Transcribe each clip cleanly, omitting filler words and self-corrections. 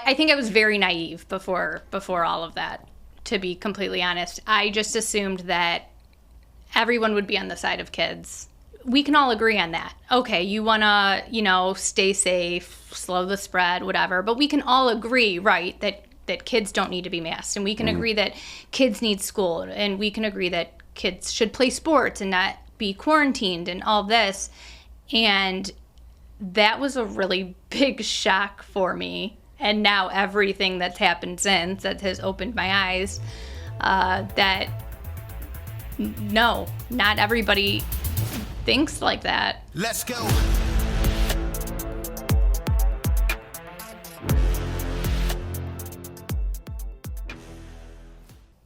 I think I was very naive before all of that, to be completely honest. I just assumed that everyone would be on the side of kids. We can all agree on that. Okay, you want to, stay safe, slow the spread, whatever. But we can all agree, right, that kids don't need to be masked. And we can agree that kids need school. And we can agree that kids should play sports and not be quarantined and all this. And that was a really big shock for me. And now everything that's happened since that has opened my eyes, that no, not everybody thinks like that. Let's go.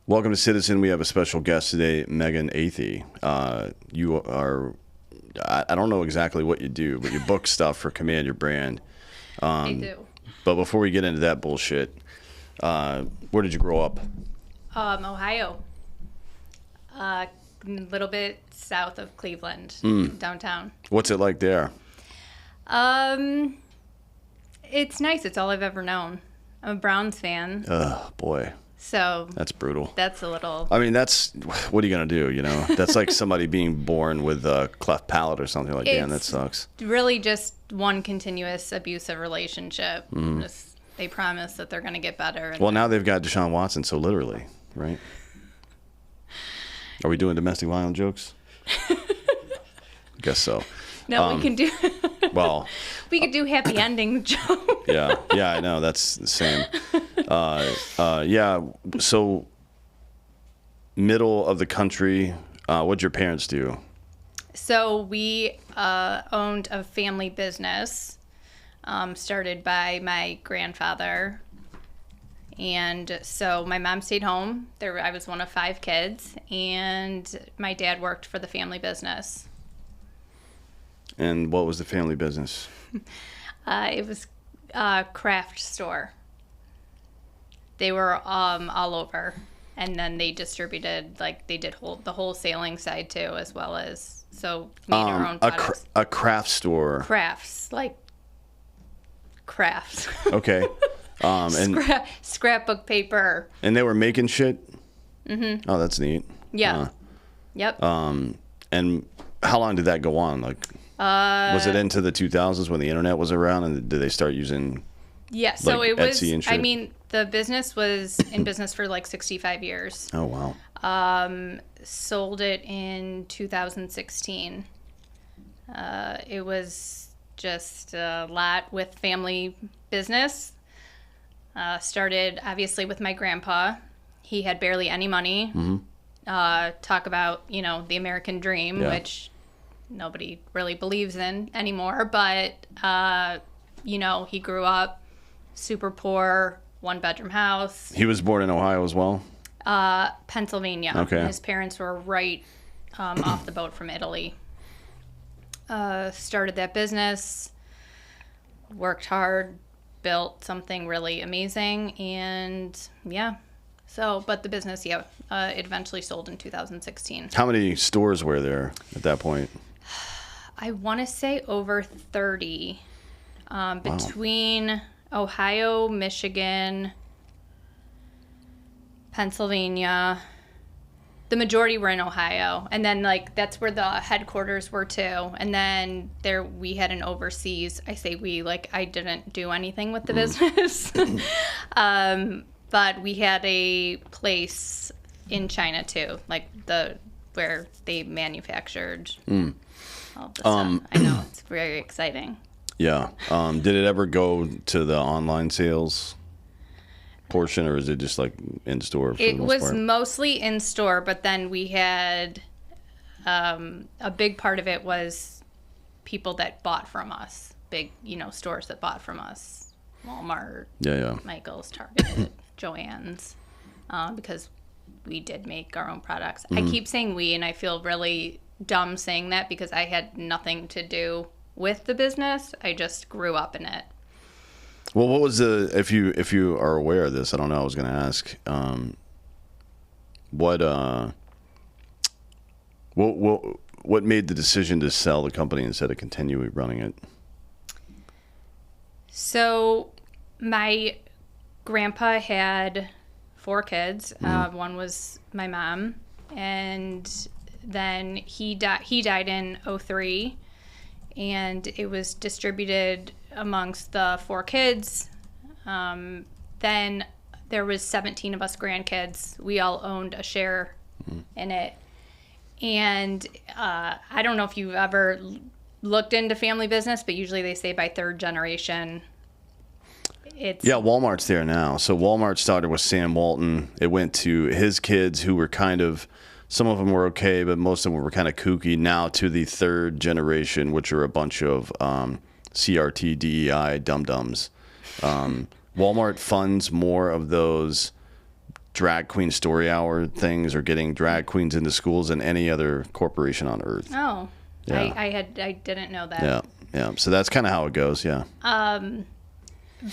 Welcome to Citizen. We have a special guest today, Meghan Athey. You are, I don't know exactly what you do, but you book stuff for Command Your Brand. I do. But before we get into that bullshit, where did you grow up? Ohio. A little bit south of Cleveland, downtown. What's it like there? It's nice. It's all I've ever known. I'm a Browns fan. Oh, boy. So that's brutal. That's a little... I mean, what are you going to do, That's like somebody being born with a cleft palate or something. Like, damn, that sucks. Really just one continuous abusive relationship. They promise that they're going to get better. Well, now they've got Deshaun Watson, so literally, right? Are we doing domestic violence jokes? Guess so. No, we can do... Well... we could do happy ending jokes. Yeah, I know. That's the same. Yeah, so middle of the country, what'd your parents do? So we owned a family business started by my grandfather. And so my mom stayed home. I was one of 5 kids, and my dad worked for the family business. And what was the family business? It was a craft store. They were all over, and then they distributed, they did the wholesaling side too, as well as made our own products. A craft store. Crafts, crafts. Okay. And scrapbook paper. And they were making shit? Mm-hmm. Oh, that's neat. Yeah. Yep. And how long did that go on? Was it into the 2000s when the internet was around, and did they start using so it was Etsy and shit? I mean, the business was in business for 65 years. Oh, wow. Sold it in 2016. It was just a lot with family business. Started obviously with my grandpa. He had barely any money. Mm-hmm. Talk about, the American dream, which nobody really believes in anymore. But, he grew up super poor, 1-bedroom house. He was born in Ohio as well? Pennsylvania. Okay. His parents were right off the boat from Italy. Started that business, worked hard, built something really amazing, and but the business, it eventually sold in 2016. How many stores were there at that point? I want to say over 30, between Ohio, Michigan, Pennsylvania. The majority were in Ohio, and then that's where the headquarters were too. And then we had an overseas. I say we, I didn't do anything with the business, but we had a place in China too, where they manufactured all the stuff. I know, it's very exciting. Yeah. Did it ever go to the online sales portion, or is it just in store? It was mostly in store, but then we had a big part of it was people that bought from us, big stores that bought from us, Walmart, Michael's, Target, Joann's, because we did make our own products. I keep saying we, and I feel really dumb saying that because I had nothing to do with the business. I just grew up in it. Well, what was if you are aware of this, I don't know, I was going to ask, what made the decision to sell the company instead of continuing running it? So my Grandpa had 4 kids. One was my mom, and then he died in '03, and it was distributed amongst the 4 kids. Then there was 17 of us grandkids. We all owned a share in it. And I don't know if you've ever looked into family business, but usually they say by 3rd generation. Yeah, Walmart's there now. So Walmart started with Sam Walton. It went to his kids, who were kind of, some of them were okay, but most of them were kind of kooky. Now to the 3rd generation, which are a bunch of CRT, DEI dum-dums. Walmart funds more of those drag queen story hour things, or getting drag queens into schools, than any other corporation on earth. Oh, yeah. I didn't know that. Yeah. So that's kind of how it goes. Yeah.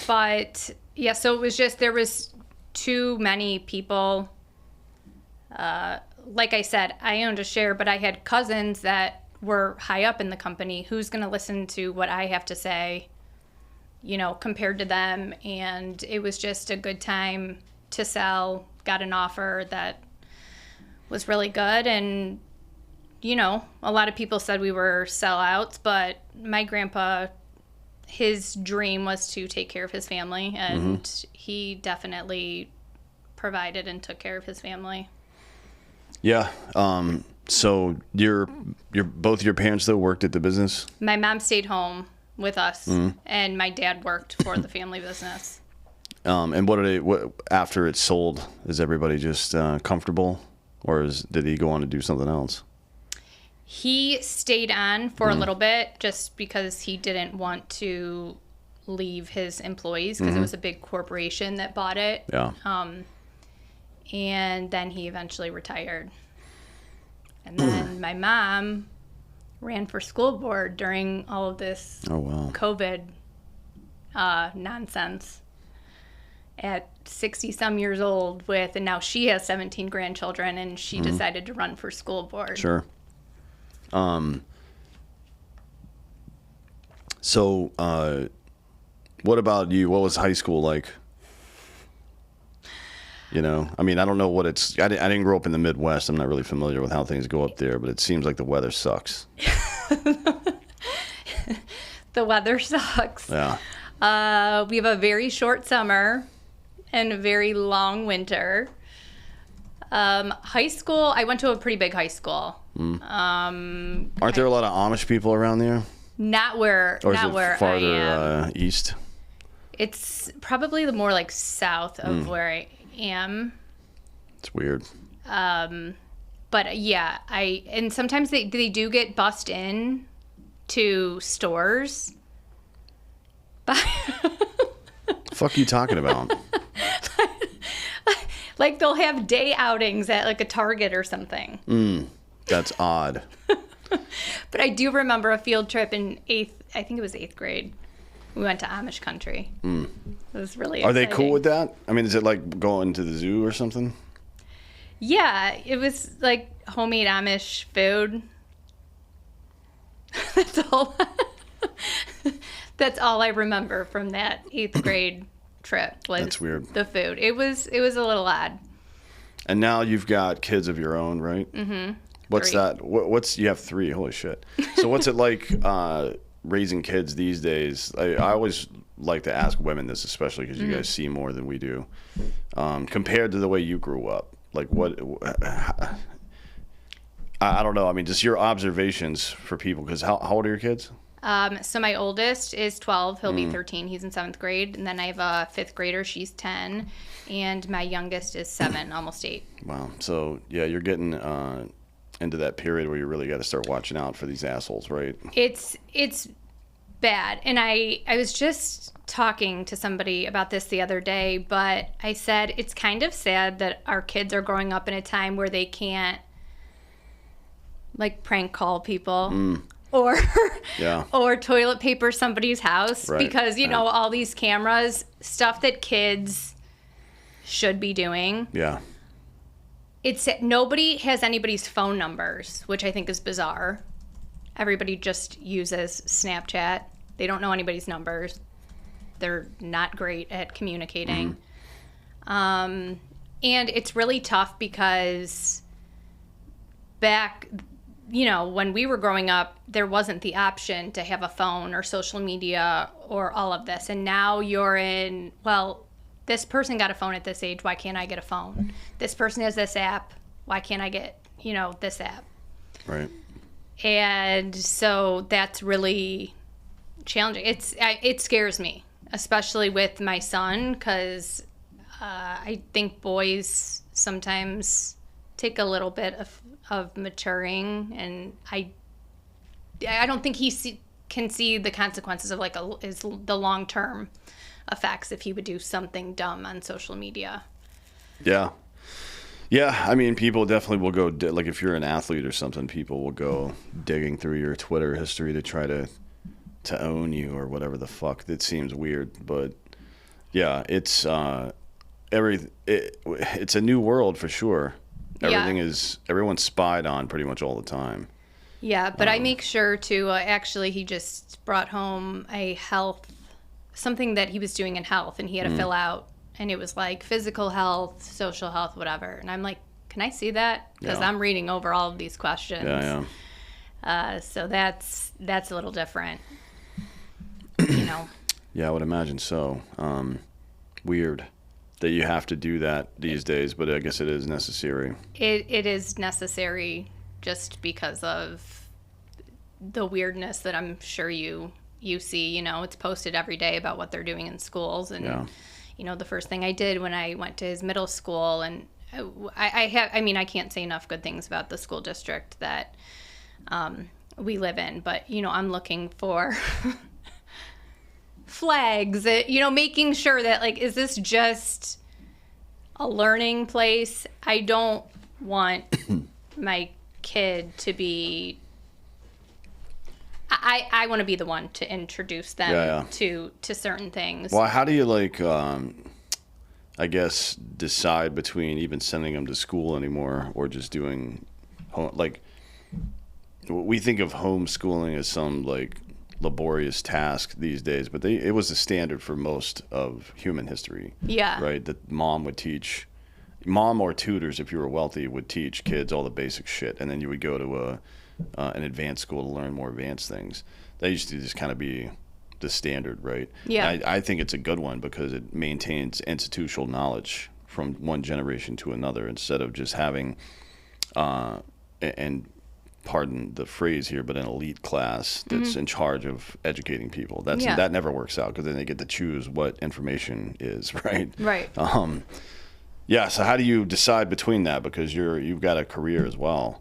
But yeah, so it was just, there was too many people. Like I said, I owned a share, but I had cousins that were high up in the company. Who's going to listen to what I have to say, compared to them? And it was just a good time to sell. Got an offer that was really good. And, a lot of people said we were sellouts, but my grandpa, his dream was to take care of his family, and he definitely provided and took care of his family. Yeah. So your both your parents though worked at the business? My mom stayed home with us, and my dad worked for the family business. And what after it's sold, is everybody just comfortable, or did he go on to do something else? He stayed on for a little bit, just because he didn't want to leave his employees, because it was a big corporation that bought it. Yeah. And then he eventually retired. And then my mom ran for school board during all of this COVID nonsense at 60-some years old and now she has 17 grandchildren, and she decided to run for school board. Sure. So what about you? What was high school like? I don't know what it's... I didn't grow up in the Midwest. I'm not really familiar with how things go up there, but it seems like the weather sucks. The weather sucks. Yeah. We have a very short summer and a very long winter. High school, I went to a pretty big high school. Aren't there a lot of Amish people around there? Not where Or is not it where farther I am. East? It's probably the more like south of where I am. It's weird. But yeah, and sometimes they do get bussed in to stores. Fuck you talking about? Like they'll have day outings at like a Target or something. That's odd. But I do remember a field trip in I think it was 8th grade. We went to Amish country. It was really exciting. Are they cool with that? I mean, is it like going to the zoo or something? Yeah, it was like homemade Amish food. That's all. That's all I remember from that 8th grade trip. That's weird. The food. It was a little odd. And now you've got kids of your own, right? Mm-hmm. What's 3. that? You have 3. Holy shit. So what's it like raising kids these days? I always like to ask women this, especially because you guys see more than we do. Compared to the way you grew up, like what? I don't know. I mean, just your observations for people. Because how old are your kids? So my oldest is 12. He'll be 13. He's in 7th grade. And then I have a 5th grader. She's 10. And my youngest is 7, almost 8. Wow. So, yeah, you're getting into that period where you really got to start watching out for these assholes, right? It's bad. And I was just talking to somebody about this the other day, but I said it's kind of sad that our kids are growing up in a time where they can't, like, prank call people. Or or toilet paper somebody's house, right. Because, you know, all these cameras, stuff that kids should be doing. Yeah. It's nobody has anybody's phone numbers, which I think is bizarre. Everybody just uses Snapchat. They don't know anybody's numbers. They're not great at communicating. And it's really tough because back, when we were growing up, there wasn't the option to have a phone or social media or all of this. And now you're in, well, this person got a phone at this age. Why can't I get a phone? This person has this app. Why can't I get, this app? Right. And so that's really challenging. It scares me, especially with my son, because I think boys sometimes take a little bit of maturing, and I don't think he can see the consequences of the long-term effects if he would do something dumb on social media. Yeah. Yeah, I mean, people definitely will go, like if you're an athlete or something, people will go digging through your Twitter history to try to own you or whatever the fuck. That seems weird, but yeah, it's it's a new world for sure. Everyone's spied on pretty much all the time. Yeah, but I make sure to actually he just brought home something that he was doing in health, and he had to fill out, and it was like physical health, social health, whatever. And I'm like, can I see that? Because I'm reading over all of these questions. Yeah. So that's a little different, Yeah, I would imagine so. Weird that you have to do that these days, but I guess it is necessary. It is necessary just because of the weirdness that I'm sure you see. It's posted every day about what they're doing in schools, and the first thing I did when I went to his middle school, and I can't say enough good things about the school district that we live in, but I'm looking for flags, making sure that is this just a learning place? I don't want my kid to be. I want to be the one to introduce them to certain things. Well, how do you I guess decide between even sending them to school anymore or just doing we think of homeschooling as some laborious task these days, but it was the standard for most of human history. Yeah. Right? That mom or tutors, if you were wealthy, would teach kids all the basic shit, and then you would go to an advanced school to learn more advanced things. That used to just kind of be the standard, right? Yeah. I think it's a good one because it maintains institutional knowledge from one generation to another instead of just having, and pardon the phrase here, but an elite class that's in charge of educating people. That never works out because then they get to choose what information is, right? Right. Yeah. So how do you decide between that? Because you've got a career as well.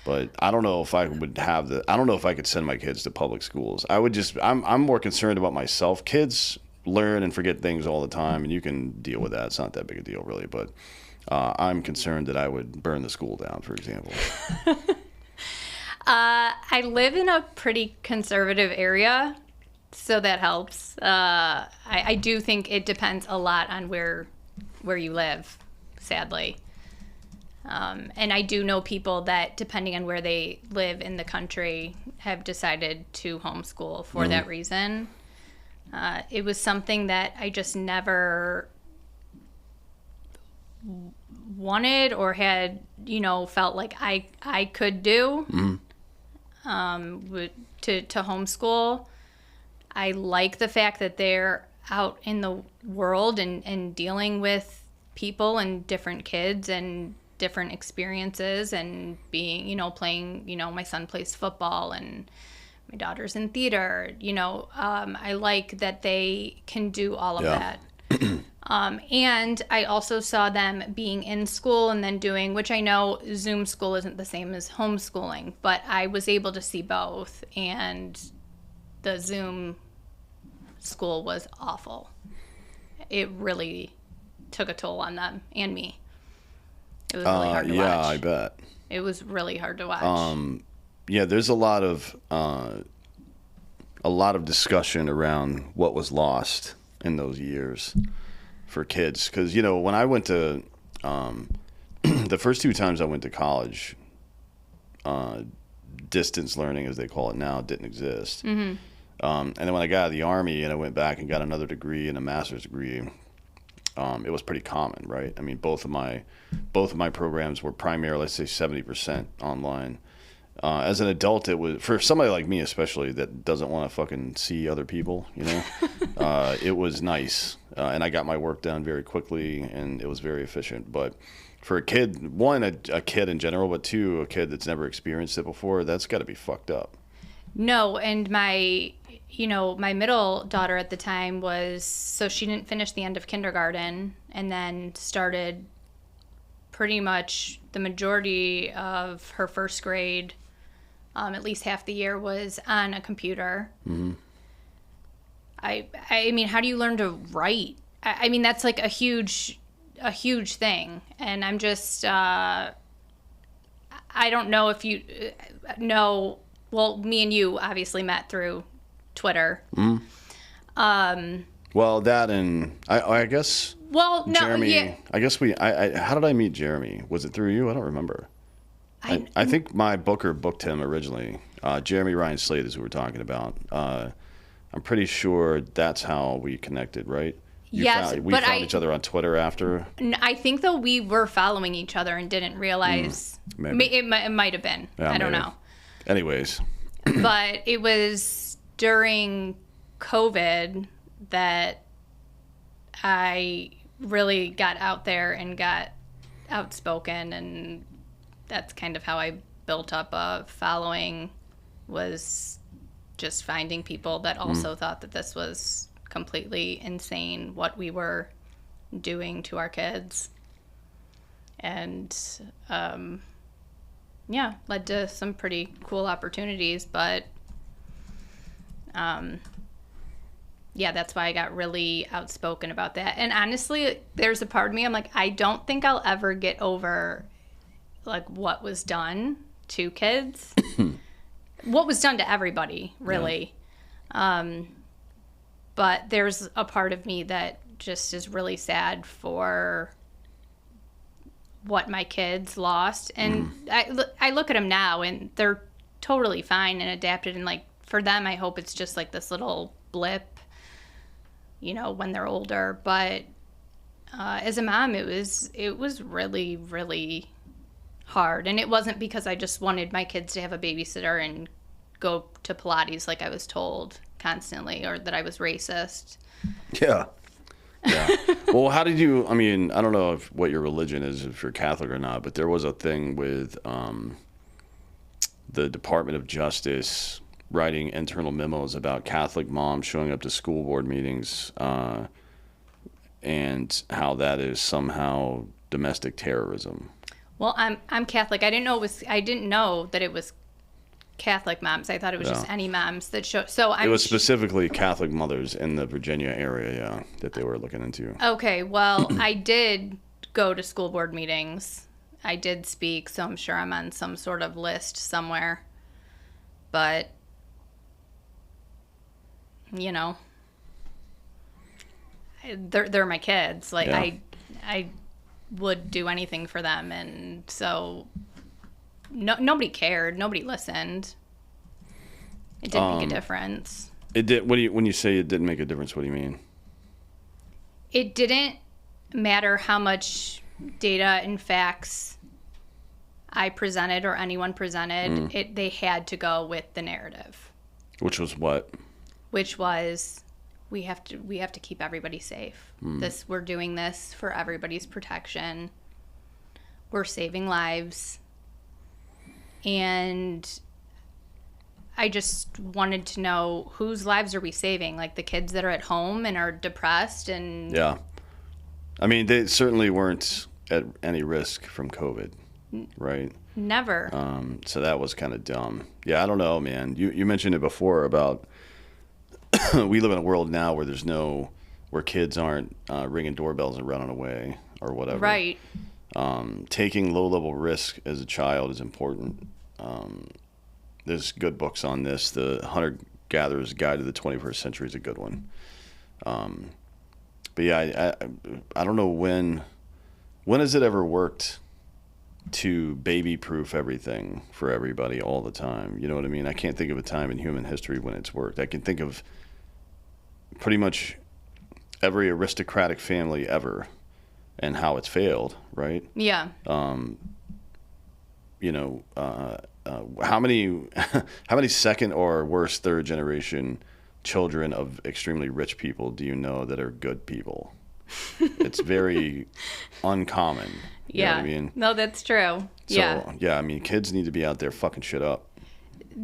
But I don't know if I would I don't know if I could send my kids to public schools. I'm more concerned about myself. Kids learn and forget things all the time, and you can deal with that. It's not that big a deal, really. But I'm concerned that I would burn the school down, for example. I live in a pretty conservative area, so that helps. I do think it depends a lot on where you live, sadly. And I do know people that, depending on where they live in the country, have decided to homeschool for that reason. It was something that I just never wanted or had, felt like I could do to homeschool. I like the fact that they're out in the world and dealing with people and different kids and different experiences and being, playing, my son plays football and my daughter's in theater, I like that they can do all of that. And I also saw them being in school and then doing, which I know Zoom school isn't the same as homeschooling, but I was able to see both, and the Zoom school was awful. It really took a toll on them and me. It was really hard to watch. Yeah, I bet. It was really hard to watch. Yeah, there's a lot of discussion around what was lost in those years for kids. Because, when I went to, the first 2 times I went to college, distance learning, as they call it now, didn't exist. And then when I got out of the Army and I went back and got another degree and a master's degree, it was pretty common, right? I mean, both of my programs were primarily, let's say, 70% online. As an adult, it was, for somebody like me especially that doesn't want to fucking see other people, it was nice, and I got my work done very quickly, and it was very efficient. But for a kid, one, a kid in general, but two, a kid that's never experienced it before, that's got to be fucked up. No, and my middle daughter at the time so she didn't finish the end of kindergarten and then started pretty much the majority of her first grade, at least half the year, was on a computer. Mm-hmm. I mean, how do you learn to write? I mean, that's like a huge thing. And I'm just, I don't know if you know, well, me and you obviously met through Twitter. Mm-hmm. Well, that and I guess. Well, no, Jeremy, yeah. I guess how did I meet Jeremy? Was it through you? I don't remember. I think my booker booked him originally. Jeremy Ryan Slade is who we're talking about. I'm pretty sure that's how we connected, right? Yes, we found each other on Twitter after. I think, though, we were following each other and didn't realize. Maybe. It might have been. Yeah, I don't know. Anyways. But it was during COVID that I really got out there and got outspoken, and that's kind of how I built up a following, was just finding people that also thought that this was completely insane what we were doing to our kids. And led to some pretty cool opportunities, but that's why I got really outspoken about that. And honestly, there's a part of me, I'm like, I don't think I'll ever get over like what was done to kids. What was done to everybody, really. Yeah. But there's a part of me that just is really sad for what my kids lost. And I look at them now, and they're totally fine and adapted. And, like, for them, I hope it's just, like, this little blip, when they're older. But as a mom, it was really, really hard. And it wasn't because I just wanted my kids to have a babysitter and go to Pilates like I was told constantly, or that I was racist. Yeah. Well, how did you, I mean, I don't know what your religion is, if you're Catholic or not, but there was a thing with the Department of Justice writing internal memos about Catholic moms showing up to school board meetings, and how that is somehow domestic terrorism. Well, I'm Catholic. I didn't know that it was Catholic moms. I thought it was just any moms that show. So it was specifically Catholic mothers in the Virginia area, that they were looking into. Okay, well, I did go to school board meetings. I did speak, so I'm sure I'm on some sort of list somewhere. But they're my kids. Like, yeah. I would do anything for them, and so nobody cared. Nobody listened. It didn't make a difference. It did. When you say it didn't make a difference, what do you mean? It didn't matter how much data and facts I presented or anyone presented. They had to go with the narrative. Which was what? Which was, we have to keep everybody safe. We're doing this for everybody's protection. We're saving lives. And I just wanted to know, whose lives are we saving? Like the kids that are at home and are depressed and... Yeah. I mean, they certainly weren't at any risk from COVID, right? Never. So that was kind of dumb. Yeah, I don't know, man. You mentioned it before about we live in a world now where kids aren't ringing doorbells and running away or whatever. Right. Taking low-level risk as a child is important. There's good books on this. The Hunter-Gatherer's Guide to the 21st Century is a good one. But yeah, I don't know when has it ever worked to baby-proof everything for everybody all the time? You know what I mean? I can't think of a time in human history when it's worked. I can think of pretty much every aristocratic family ever and how it's failed, right? Yeah. You know, how many how many second or worse third generation children of extremely rich people do you know that are good people? It's very uncommon. You know what I mean? No, that's true. So, yeah, I mean, kids need to be out there fucking shit up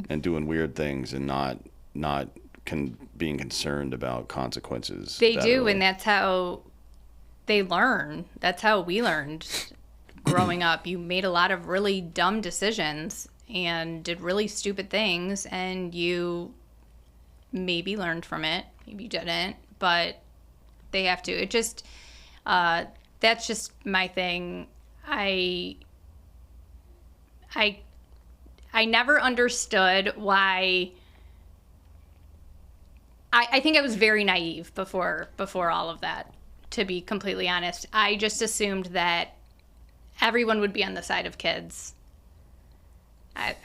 and doing weird things and not being concerned about consequences. They do, and that's how they learn. That's how we learned growing up. You made a lot of really dumb decisions and did really stupid things, and you maybe learned from it, maybe you didn't, but they have to. It just, that's just my thing. I never understood why. I think I was very naive before all of that, to be completely honest. I just assumed that everyone would be on the side of kids.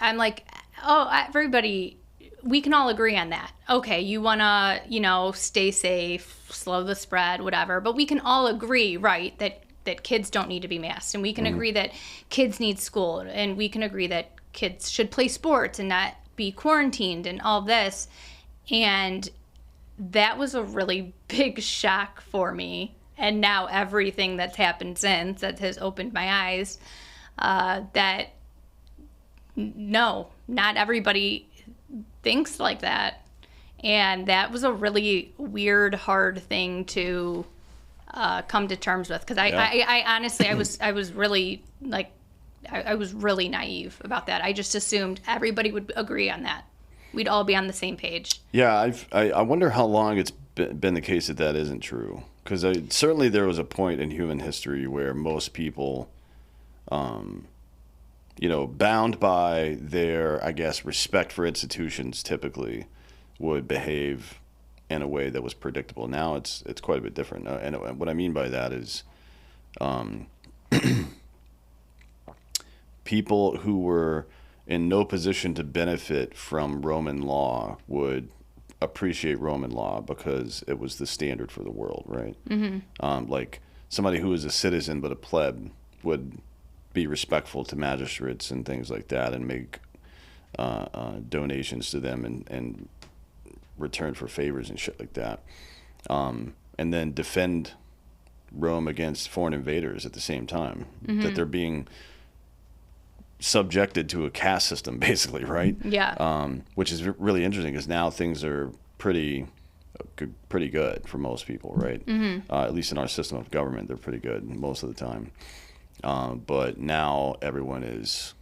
I'm like, oh, everybody, we can all agree on that. Okay, you want to, stay safe, slow the spread, whatever. But we can all agree, right, that kids don't need to be masked. And we can agree that kids need school. And we can agree that kids should play sports and not be quarantined and all this. And that was a really big shock for me. And now everything that's happened since that has opened my eyes, that no, not everybody thinks like that. And that was a really weird, hard thing to come to terms with. Because I honestly, I was really, I was really naive about that. I just assumed everybody would agree on that. We'd all be on the same page. Yeah, I wonder how long it's been the case that isn't true. Because certainly there was a point in human history where most people, bound by their, I guess, respect for institutions typically would behave in a way that was predictable. Now it's quite a bit different. And what I mean by that is people who were in no position to benefit from Roman law would appreciate Roman law because it was the standard for the world, right? Mm-hmm. Like somebody who was a citizen but a pleb would be respectful to magistrates and things like that and make donations to them and return for favors and shit like that. And then defend Rome against foreign invaders at the same time. Mm-hmm. That they're being subjected to a caste system, basically, right? Yeah. Which is really interesting because now things are pretty good for most people, right? Mm-hmm. At least in our system of government, they're pretty good most of the time. But now everyone is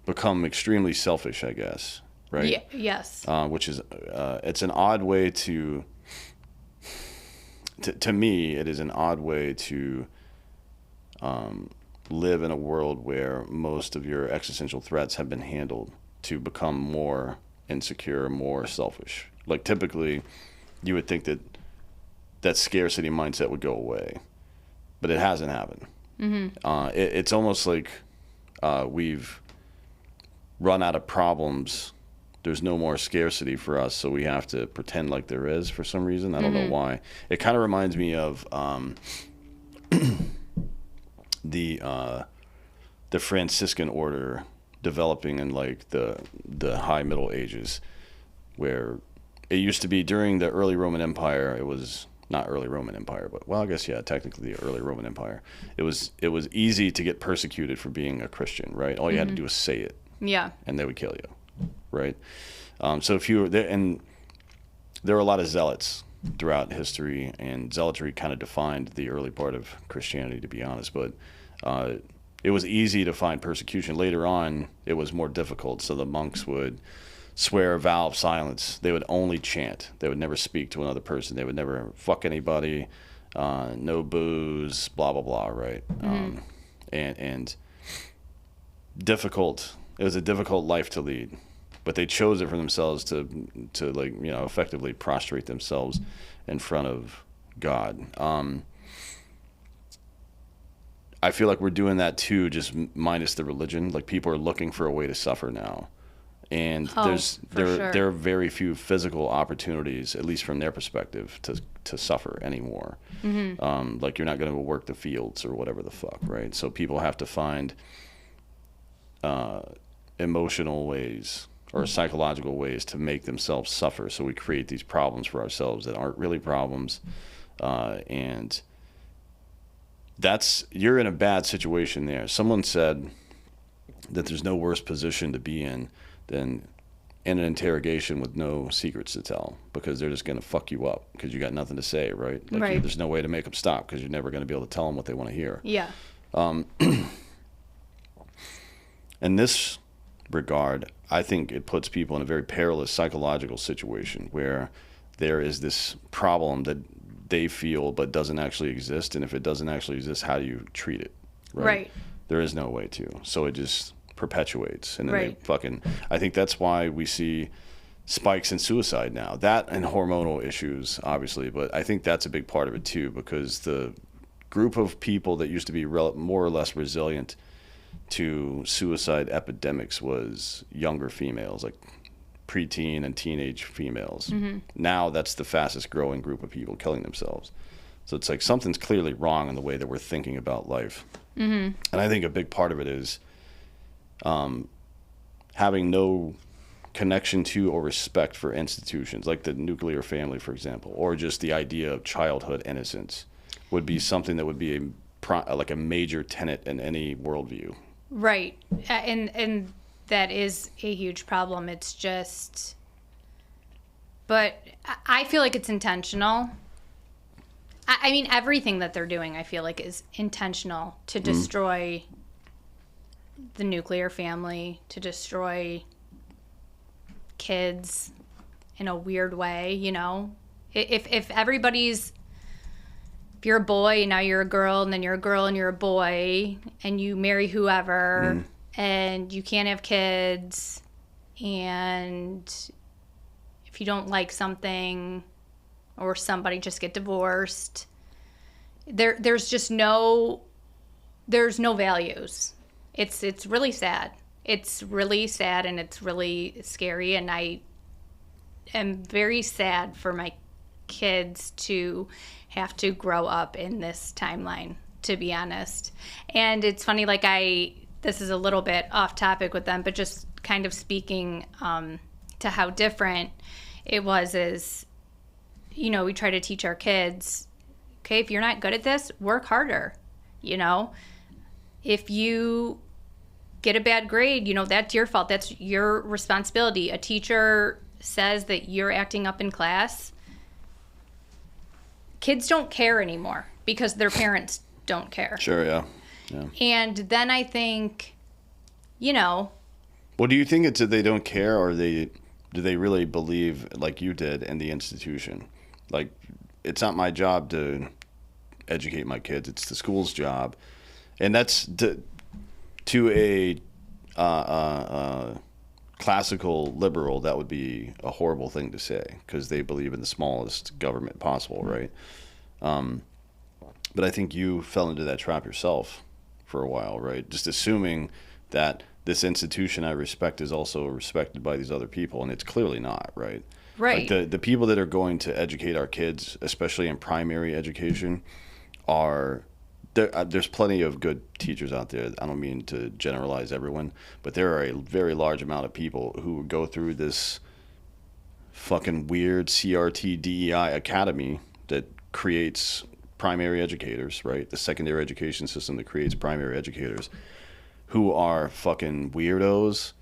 become extremely selfish, I guess, right? Yes. Which is it's an odd way to me, it is an odd way to live in a world where most of your existential threats have been handled, to become more insecure, more selfish. Like typically you would think that scarcity mindset would go away, but it hasn't happened. Mm-hmm. It's almost like we've run out of problems. There's no more scarcity for us, so we have to pretend like there is for some reason. I don't know why. It kind of reminds me of the Franciscan order developing in like the high Middle Ages, where it used to be during the early Roman Empire. It was not early Roman Empire, but well, I guess yeah, technically the early Roman Empire. It was easy to get persecuted for being a Christian, right? All you had to do was say it, and they would kill you, right? So if you were there, and there were a lot of zealots throughout history, and zealotry kind of defined the early part of Christianity, to be honest. But it was easy to find persecution. Later on, it was more difficult. So the monks would swear a vow of silence. They would only chant. They would never speak to another person. They would never fuck anybody. No booze. Blah blah blah. Right. Mm-hmm. And difficult. It was a difficult life to lead, but they chose it for themselves to effectively prostrate themselves in front of God. I feel like we're doing that too, just minus the religion. Like people are looking for a way to suffer now, And there are very few physical opportunities, at least from their perspective, to suffer anymore. Like you're not going to work the fields or whatever the fuck, right? So people have to find emotional ways or psychological ways to make themselves suffer. So we create these problems for ourselves that aren't really problems, and you're in a bad situation there. Someone said that there's no worse position to be in than in an interrogation with no secrets to tell, because they're just going to fuck you up because you got nothing to say, right? Like right. There's no way to make them stop because you're never going to be able to tell them what they want to hear. Yeah. In this regard, I think it puts people in a very perilous psychological situation where there is this problem that they feel but doesn't actually exist, and if it doesn't actually exist, how do you treat it? Right. There is no way to. So it just perpetuates, and then right. they fucking. I think that's why we see spikes in suicide now. That and hormonal issues, obviously, but I think that's a big part of it too, because the group of people that used to be more or less resilient to suicide epidemics was younger females, like preteen and teenage females. Now that's the fastest growing group of people killing themselves. So it's like something's clearly wrong in the way that we're thinking about life. And I think a big part of it is having no connection to or respect for institutions, like the nuclear family, for example, or just the idea of childhood innocence would be something that would be like a major tenet in any worldview. Right. And that is a huge problem. It's just, but I feel like it's intentional. I mean, everything that they're doing, I feel like, is intentional to destroy the nuclear family, to destroy kids in a weird way, you know? If everybody's, if you're a boy and now you're a girl, and then you're a girl and you're a boy, and you marry whoever, and you can't have kids, and if you don't like something or somebody, just get divorced. There's just no values. It's really sad. It's really sad, and it's really scary, and I am very sad for my kids to have to grow up in this timeline, to be honest. And it's funny, like this is a little bit off topic with them, but just kind of speaking to how different it was is, you know, we try to teach our kids, okay, if you're not good at this, work harder, you know? If you get a bad grade, you know, that's your fault. That's your responsibility. A teacher says that you're acting up in class. Kids don't care anymore because their parents don't care. Sure, yeah. And then I think, you know. Well, do you think it's that they don't care, or do they really believe, like you did, in the institution? Like, it's not my job to educate my kids. It's the school's job. And that's to a classical liberal, that would be a horrible thing to say, because they believe in the smallest government possible, right? But I think you fell into that trap yourself for a while, right? Just assuming that this institution I respect is also respected by these other people, and it's clearly not, right? Right. Like the people that are going to educate our kids, especially in primary education, are there's plenty of good teachers out there. I don't mean to generalize everyone, but there are a very large amount of people who go through this fucking weird CRT DEI academy that creates primary educators, right? The secondary education system that creates primary educators, who are fucking weirdos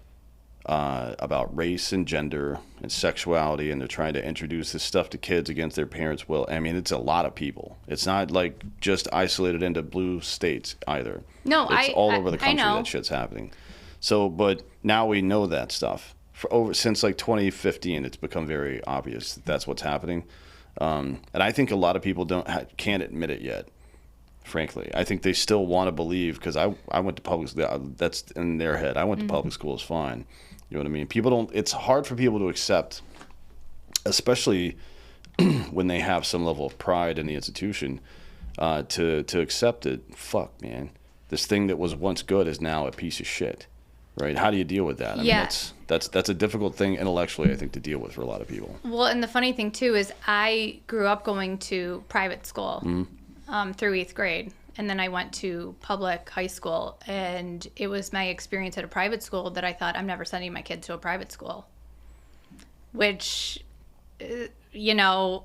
about race and gender and sexuality, and they're trying to introduce this stuff to kids against their parents' will. I mean, it's a lot of people. It's not like just isolated into blue states either. No, it's all over the country I know. that shit's happening. So, but now we know that stuff. Since like 2015, it's become very obvious that that's what's happening. And I think a lot of people can't admit it yet. Frankly, I think they still want to believe, because I went to public school. That's in their head. I went to public school, is fine. You know what I mean? People don't. It's hard for people to accept, especially when they have some level of pride in the institution, to accept it. Fuck, man, this thing that was once good is now a piece of shit. right? How do you deal with that? I mean, Yeah. that's a difficult thing intellectually, I think, to deal with for a lot of people. Well, and the funny thing too is I grew up going to private school through 8th grade, and then I went to public high school, and it was my experience at a private school that I thought, I'm never sending my kid to a private school, which, you know,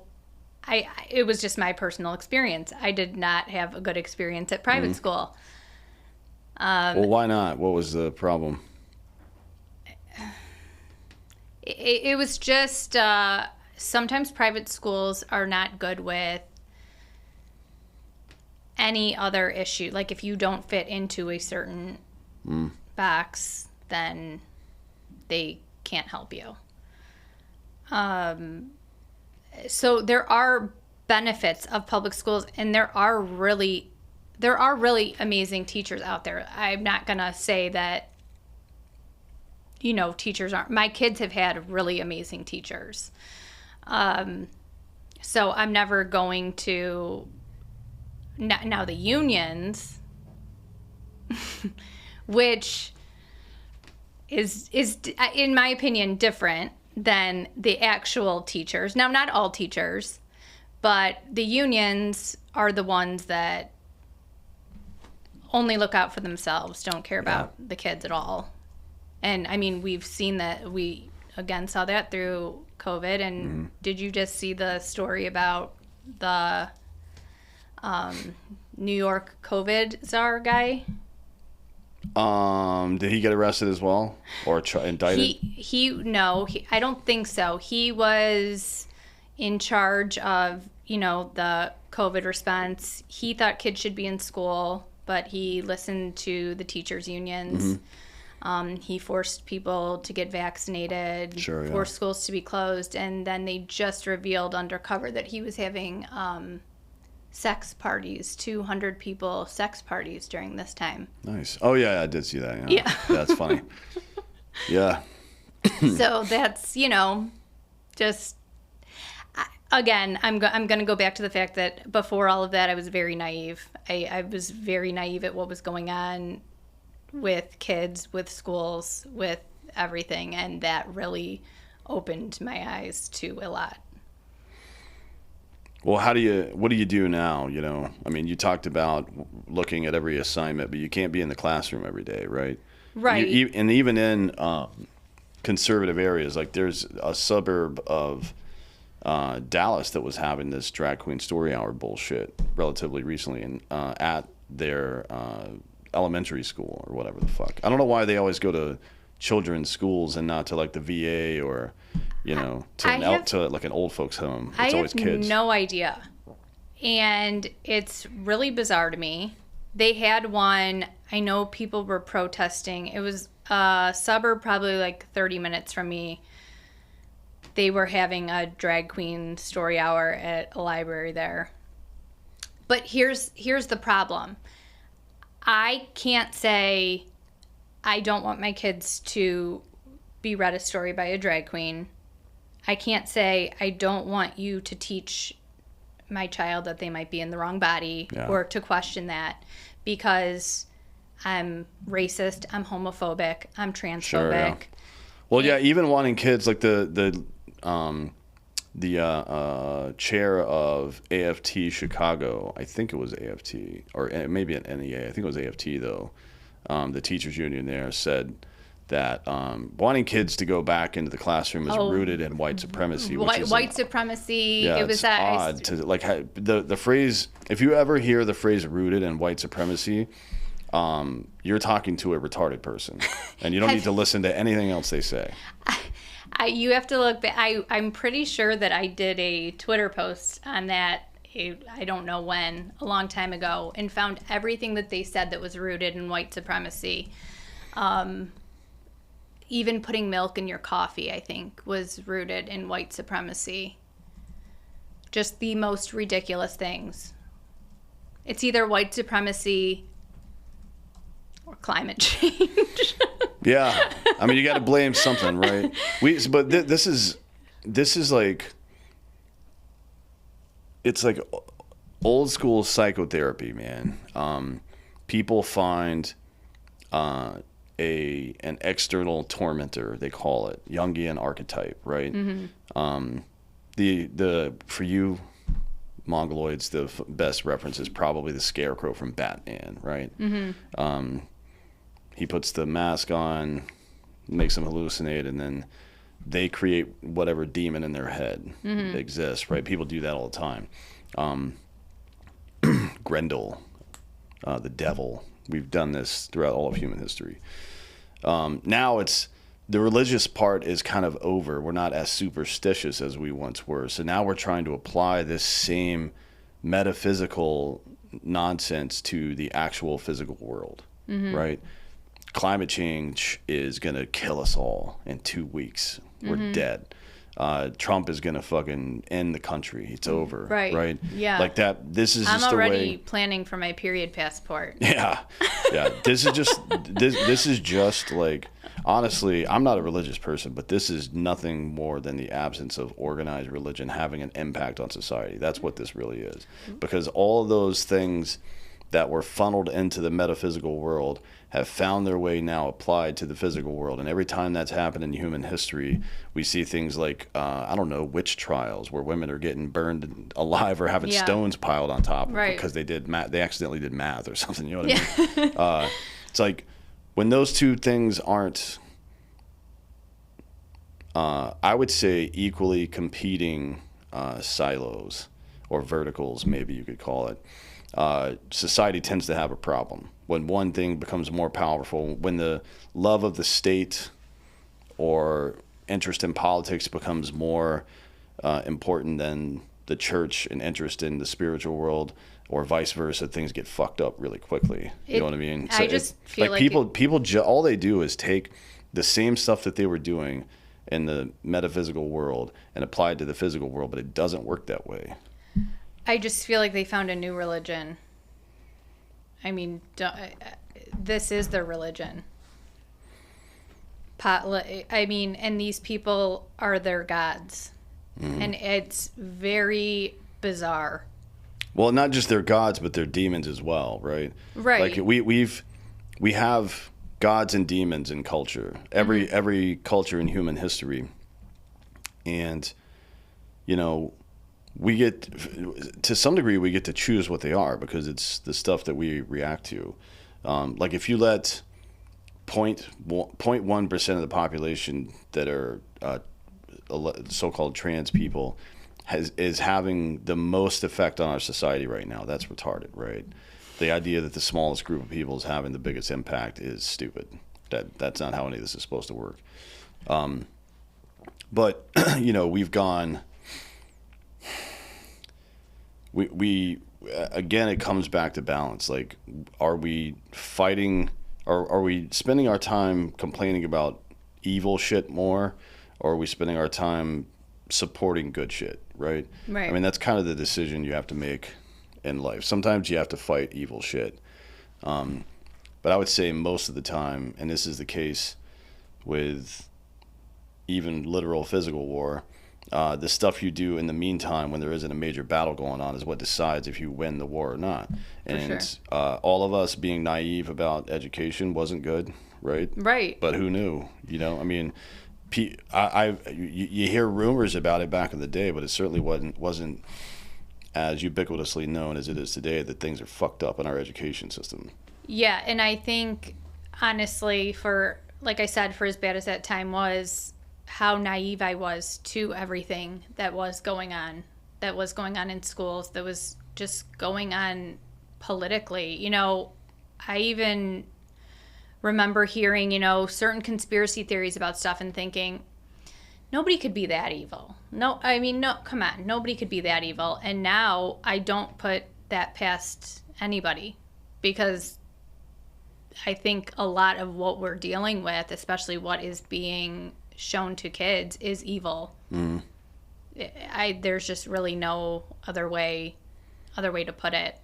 it was just my personal experience. I did not have a good experience at private school. Well, why not? What was the problem? It was just sometimes private schools are not good with any other issue. Like if you don't fit into a certain box, then they can't help you. So there are benefits of public schools, and there are really amazing teachers out there. I'm not gonna say that, you know, teachers aren't. My kids have had really amazing teachers. So I'm never going to. Now the unions, which is in my opinion different than the actual teachers. Now, not all teachers, but the unions are the ones that only look out for themselves, don't care about the kids at all. And I mean, we've seen that. We again saw that through COVID. And did you just see the story about the New York COVID czar guy? Did he get arrested as well, or indicted? No, I don't think so. He was in charge of, you know, the COVID response. He thought kids should be in school, but he listened to the teachers' unions. He forced people to get vaccinated, forced schools to be closed, and then they just revealed undercover that he was having sex parties, 200 people sex parties during this time. Nice. Oh yeah, I did see that. Yeah. That's funny. Yeah. So that's, you know, just again, I'm going to go back to the fact that before all of that, I was very naive. I was very naive at what was going on with kids, with schools, with everything, and that really opened my eyes to a lot. Well, what do you do now? You know, I mean, you talked about looking at every assignment, but you can't be in the classroom every day, right? Right. And even in conservative areas, like there's a suburb of Dallas that was having this drag queen story hour bullshit relatively recently, and at their elementary school or whatever the fuck. I don't know why they always go to children's schools and not to like the VA or, you know, to like an old folks home. It's always kids. I have no idea. And it's really bizarre to me. They had one, I know people were protesting. It was a suburb probably like 30 minutes from me. They were having a drag queen story hour at a library there. But here's the problem. I can't say I don't want my kids to be read a story by a drag queen. I can't say I don't want you to teach my child that they might be in the wrong body or to question that, because I'm racist, I'm homophobic, I'm transphobic. Sure, yeah. Well, yeah, even wanting kids, like the chair of AFT Chicago, I think it was AFT, or maybe an NEA, I think it was AFT though, the teachers union there said that wanting kids to go back into the classroom is rooted in white supremacy. White supremacy. Yeah, it was it's odd to like the phrase. If you ever hear the phrase "rooted in white supremacy," you're talking to a retarded person, and you don't need to listen to anything else they say. You have to look back. I'm pretty sure that I did a Twitter post on that. I don't know when, a long time ago, and found everything that they said that was rooted in white supremacy. Even putting milk in your coffee, I think, was rooted in white supremacy. Just the most ridiculous things. It's either white supremacy or climate change. Yeah, I mean, you got to blame something, right? But this is like, it's like old school psychotherapy, man. People find a an external tormentor, they call it Jungian archetype, right? The for you Mongoloids, the best reference is probably the Scarecrow from Batman, right? He puts the mask on, makes them hallucinate, and then they create whatever demon in their head exists, right? People do that all the time. Grendel, the devil. We've done this throughout all of human history. Now it's the religious part is kind of over. We're not as superstitious as we once were. So now we're trying to apply this same metaphysical nonsense to the actual physical world, right? Climate change is going to kill us all in 2 weeks. We're dead. Trump is going to fucking end the country. It's over. Right? Yeah. Like that. This is I'm just the way. I'm already planning for my period passport. Yeah. This is just like, honestly, I'm not a religious person, but this is nothing more than the absence of organized religion having an impact on society. That's what this really is. Because all of those things that were funneled into the metaphysical world have found their way now applied to the physical world. And every time that's happened in human history, we see things like, witch trials where women are getting burned alive or having stones piled on top of them because they accidentally did math or something. You know what I mean? It's like when those two things aren't, I would say, equally competing silos or verticals, maybe you could call it. Society tends to have a problem when one thing becomes more powerful, when the love of the state or interest in politics becomes more important than the church and interest in the spiritual world, or vice versa. Things get fucked up really quickly. You know what I mean? So I just feel like people all they do is take the same stuff that they were doing in the metaphysical world and apply it to the physical world, but it doesn't work that way. I just feel like they found a new religion. I mean, this is their religion. And these people are their gods. And it's very bizarre. Well, not just their gods, but their demons as well, right? Right. Like we have gods and demons in culture. Every culture in human history. And, you know, we get, to some degree, we get to choose what they are because it's the stuff that we react to. Like if you let 0.1% of the population that are so-called trans people is having the most effect on our society right now, that's retarded, right? The idea that the smallest group of people is having the biggest impact is stupid. That's not how any of this is supposed to work. But, you know, we've gone... We again, it comes back to balance. Like, are we fighting, are we spending our time complaining about evil shit more, or are we spending our time supporting good shit, right? I mean, that's kind of the decision you have to make in life. Sometimes you have to fight evil shit. But I would say most of the time, and this is the case with even literal physical war, the stuff you do in the meantime when there isn't a major battle going on is what decides if you win the war or not. And all of us being naive about education wasn't good, right? Right. But who knew? You know, I mean, you hear rumors about it back in the day, but it certainly wasn't as ubiquitously known as it is today that things are fucked up in our education system. Yeah, and I think, honestly, like I said, for as bad as that time was, how naive I was to everything that was going on in schools, that was just going on politically. You know, I even remember hearing, you know, certain conspiracy theories about stuff and thinking, nobody could be that evil. No, come on, nobody could be that evil. And now I don't put that past anybody, because I think a lot of what we're dealing with, especially what is being shown to kids, is evil. There's just really no other way to put it.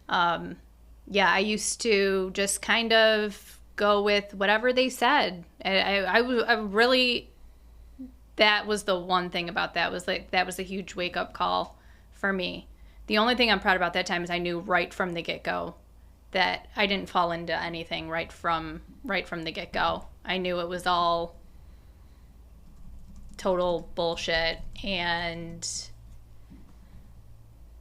I used to just kind of go with whatever they said. I really, that was the one thing about that, was like, that was a huge wake up call for me. The only thing I'm proud about that time is I knew right from the get-go that I didn't fall into anything right from the get-go. I knew it was all total bullshit, and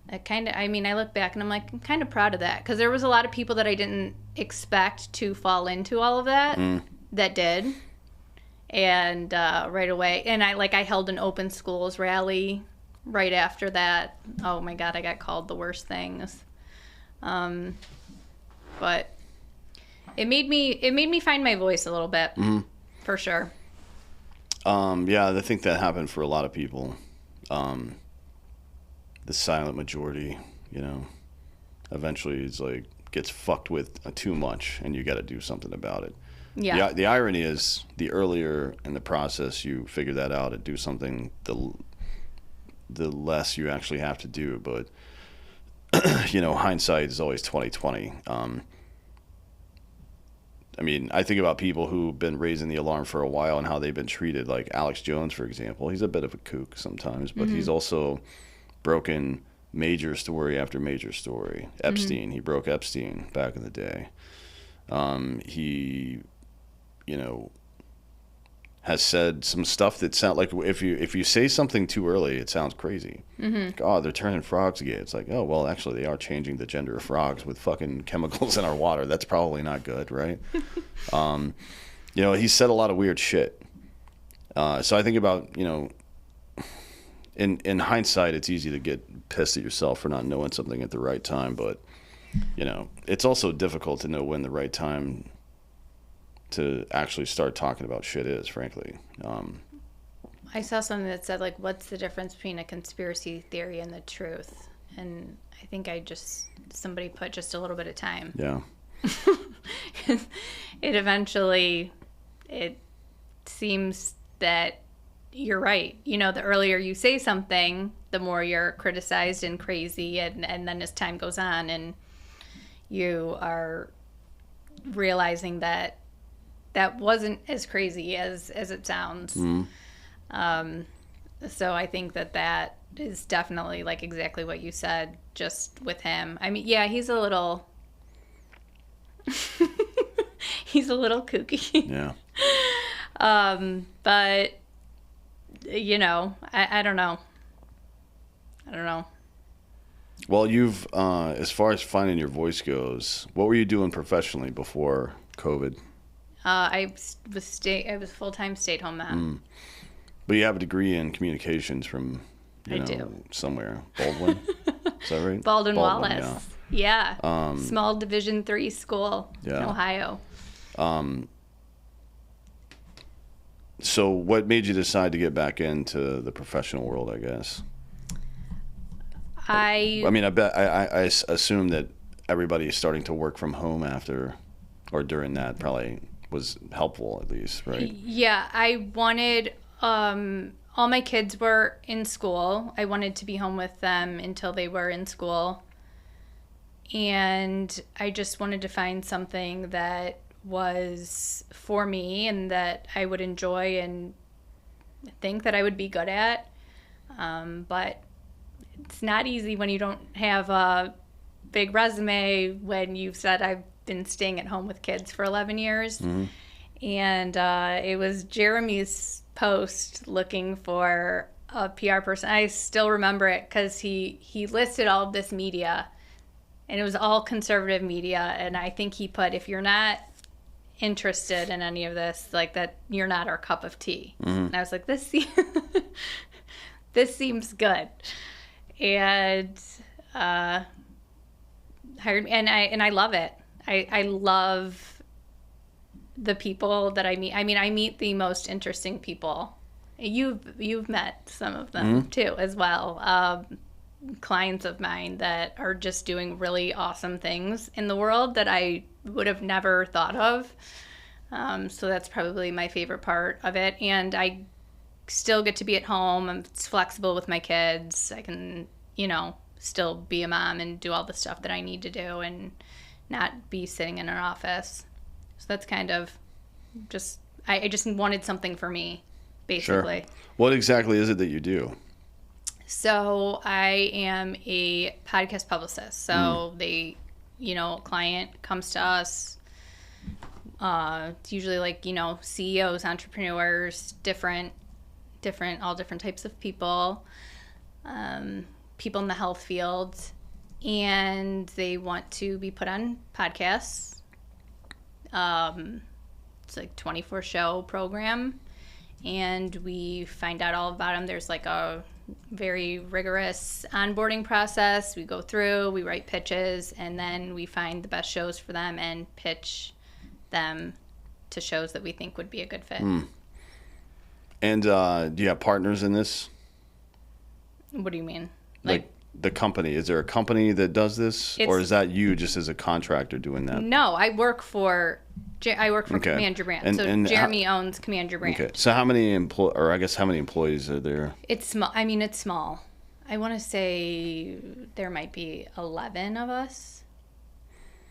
I look back and I'm like, I'm kind of proud of that, because there was a lot of people that I didn't expect to fall into all of that that did, and right away, and I held an open schools rally right after that. Oh my God, I got called the worst things, but it made me find my voice a little bit, for sure. Yeah, I think that happened for a lot of people. The silent majority, eventually it's like gets fucked with too much, and you got to do something about it. Yeah. The irony is, the earlier in the process you figure that out and do something, the less you actually have to do. But hindsight is always 20/20. I think about people who've been raising the alarm for a while and how they've been treated. Like Alex Jones, for example, he's a bit of a kook sometimes, but he's also broken major story after major story. Epstein, he broke Epstein back in the day. He, has said some stuff that sound like, if you say something too early, it sounds crazy. Like, oh, they're turning frogs gay. It's like, oh, well, actually, they are changing the gender of frogs with fucking chemicals in our water. That's probably not good, right? He said a lot of weird shit. So I think about, in hindsight, it's easy to get pissed at yourself for not knowing something at the right time, but it's also difficult to know when the right time to actually start talking about shit is, frankly. I saw something that said, like, what's the difference between a conspiracy theory and the truth? And I think somebody put just a little bit of time. Yeah. It seems that you're right. The earlier you say something, the more you're criticized and crazy, and then as time goes on and you are realizing that wasn't as crazy as it sounds. So I think that is definitely, like, exactly what you said, just with him. He's a little he's a little kooky. Yeah. But I don't know. Well, you've as far as finding your voice goes, what were you doing professionally before COVID? I was full-time stay-at-home mom. But you have a degree in communications from, I do. somewhere. Baldwin? Is that right? Baldwin Wallace. Yeah. Small Division III school in Ohio. So what made you decide to get back into the professional world, I guess? I assume that everybody is starting to work from home after or during that probably was helpful, at least, right? Yeah, I wanted, all my kids were in school. I wanted to be home with them until they were in school. And I just wanted to find something that was for me and that I would enjoy and think that I would be good at. But it's not easy when you don't have a big resume, when you've said I've been staying at home with kids for 11 years. And it was Jeremy's post looking for a PR person. I still remember it because he listed all of this media, and it was all conservative media. And I think he put, if you're not interested in any of this, like, that, you're not our cup of tea. And I was like, this seems good. And hired me, and I love it. I love the people that I meet. I meet the most interesting people. You've met some of them too, as well. Clients of mine that are just doing really awesome things in the world that I would have never thought of. So that's probably my favorite part of it. And I still get to be at home. It's flexible with my kids. I can, still be a mom and do all the stuff that I need to do and not be sitting in an office. So that's kind of just, I just wanted something for me, basically. Sure. What exactly is it that you do? So I am a podcast publicist. So they, a client comes to us. It's usually like, CEOs, entrepreneurs, all different types of people, people in the health field, and they want to be put on podcasts. It's like 24 show program, and we find out all about them. There's like a very rigorous onboarding process. We go through, we write pitches, and then we find the best shows for them and pitch them to shows that we think would be a good fit. And do you have partners in this? What do you mean? Like the company? Is there a company that does this, or is that you just as a contractor doing that? No, I work for Okay. Command Your Brand. And Jeremy owns Command Your Brand. Okay. So how many employees are there? It's small. I mean, it's small. I want to say there might be 11 of us.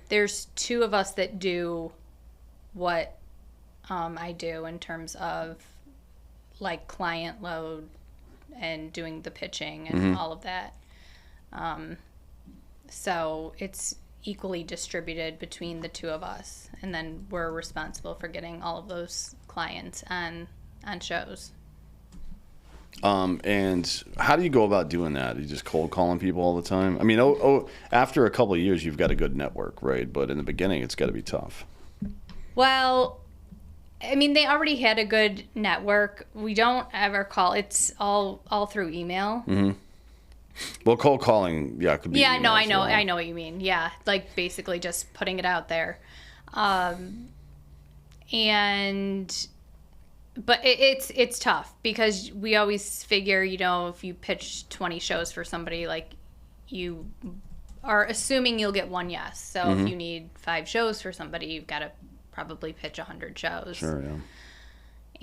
There's 2 of us that do what I do in terms of like client load and doing the pitching and all of that. So it's equally distributed between the 2 of us, and then we're responsible for getting all of those clients on shows. And how do you go about doing that? Are you just cold calling people all the time? I mean, after a couple of years, you've got a good network, right? But in the beginning, it's got to be tough. Well, I mean, they already had a good network. We don't ever call. It's all through email. Well, cold calling, could be. Yeah, no, I know, well. I know what you mean. Yeah, like basically just putting it out there, but it's tough because we always figure, if you pitch 20 shows for somebody, like you are assuming you'll get 1 yes. So if you need 5 shows for somebody, you've got to probably pitch 100 shows. Sure, yeah.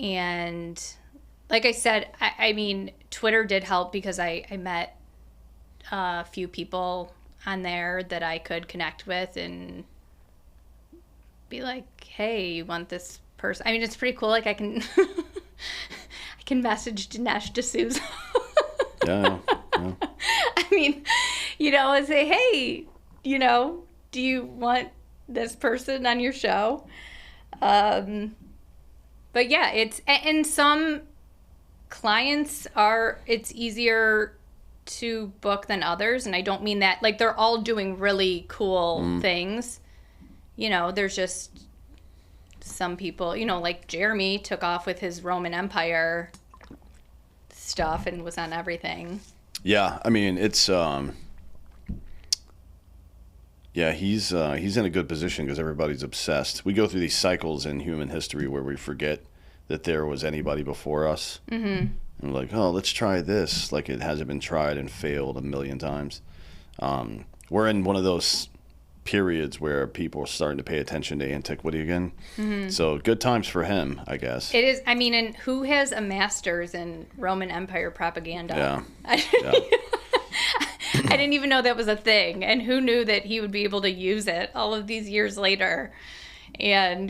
And like I said, I mean, Twitter did help because I met a few people on there that I could connect with and be like, hey, you want this person? I mean, it's pretty cool. Like I can message Dinesh D'Souza. Yeah. I mean, and say, hey, do you want this person on your show? But yeah, and some clients it's easier to book than others, and I don't mean that like they're all doing really cool things. There's just some people, like Jeremy took off with his Roman Empire stuff and was on everything. Yeah, I mean, it's he's in a good position because everybody's obsessed. We go through these cycles in human history where we forget that there was anybody before us. And we're like, oh, let's try this. Like it hasn't been tried and failed a million times. We're in one of those periods where people are starting to pay attention to antiquity again. So good times for him, I guess. It is. I mean, and who has a master's in Roman Empire propaganda? Yeah. I didn't even know that was a thing. And who knew that he would be able to use it all of these years later and,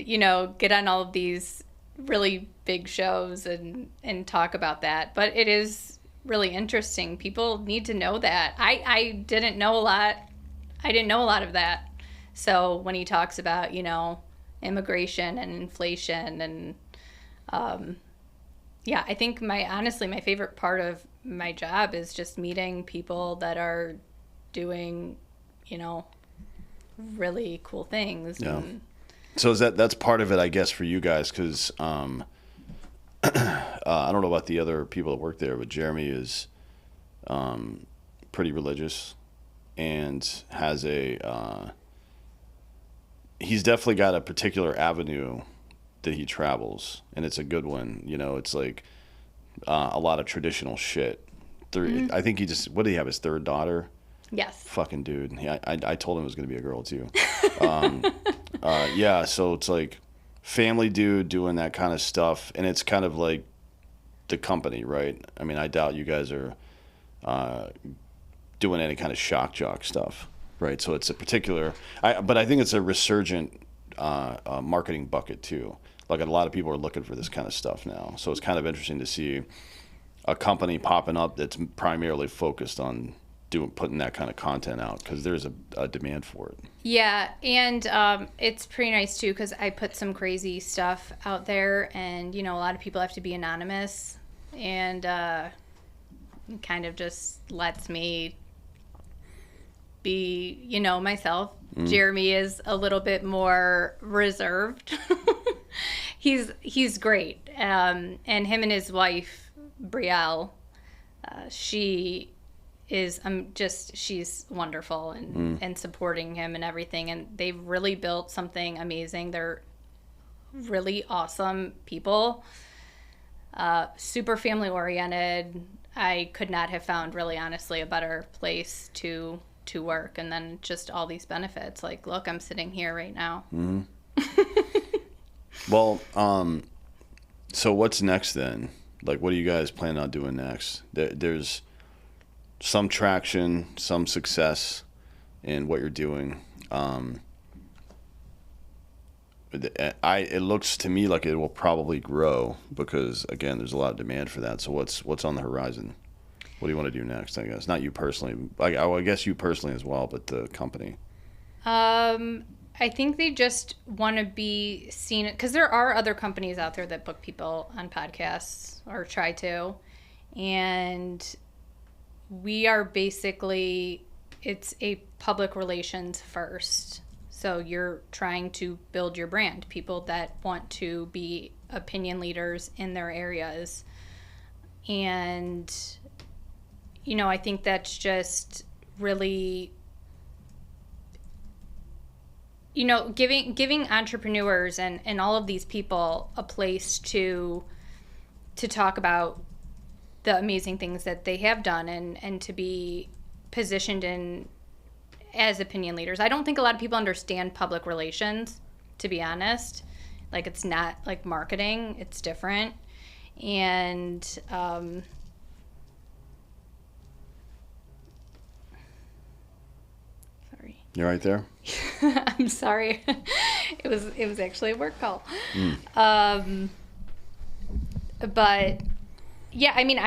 get on all of these really big shows and talk about that. But it is really interesting. People need to know that. I didn't know a lot. I didn't know a lot of that. So when he talks about, immigration and inflation and, I think my favorite part of my job is just meeting people that are doing, really cool things. Yeah. So that's part of it, I guess, for you guys, because I don't know about the other people that work there, but Jeremy is pretty religious and has he's definitely got a particular avenue that he travels, and it's a good one. It's like a lot of traditional shit. I think what did he have, his 3rd daughter? Yes. Fucking dude. I told him it was going to be a girl too. So it's like family dude doing that kind of stuff, and it's kind of like the company, right? I mean, I doubt you guys are doing any kind of shock jock stuff, right? So it's a particular, but I think it's a resurgent marketing bucket too. Like a lot of people are looking for this kind of stuff now. So it's kind of interesting to see a company popping up that's primarily focused on putting that kind of content out because there's a demand for it. Yeah, and it's pretty nice too because I put some crazy stuff out there, and a lot of people have to be anonymous, and kind of just lets me be, myself. Jeremy is a little bit more reserved. He's great, and him and his wife Brielle, she is she's wonderful and supporting him and everything, and they've really built something amazing. They're really awesome people, super family oriented. I could not have found, really honestly, a better place to work, and then just all these benefits. Like, look, I'm sitting here right now. Well, so what's next then? Like, what do you guys plan on doing next? There's some traction, some success in what you're doing. It looks to me like it will probably grow because, again, there's a lot of demand for that. So what's on the horizon? What do you want to do next, I guess? Not you personally. I guess you personally as well, but the company. I think they just want to be seen, because there are other companies out there that book people on podcasts or try to. And we are basically, it's a public relations first. So you're trying to build your brand, people that want to be opinion leaders in their areas. And, I think that's just really, giving entrepreneurs and all of these people a place to talk about the amazing things that they have done and to be positioned in as opinion leaders. I don't think a lot of people understand public relations, to be honest. Like, it's not like marketing, it's different. And sorry. You right there? I'm sorry. It was actually a work call. But yeah, I mean,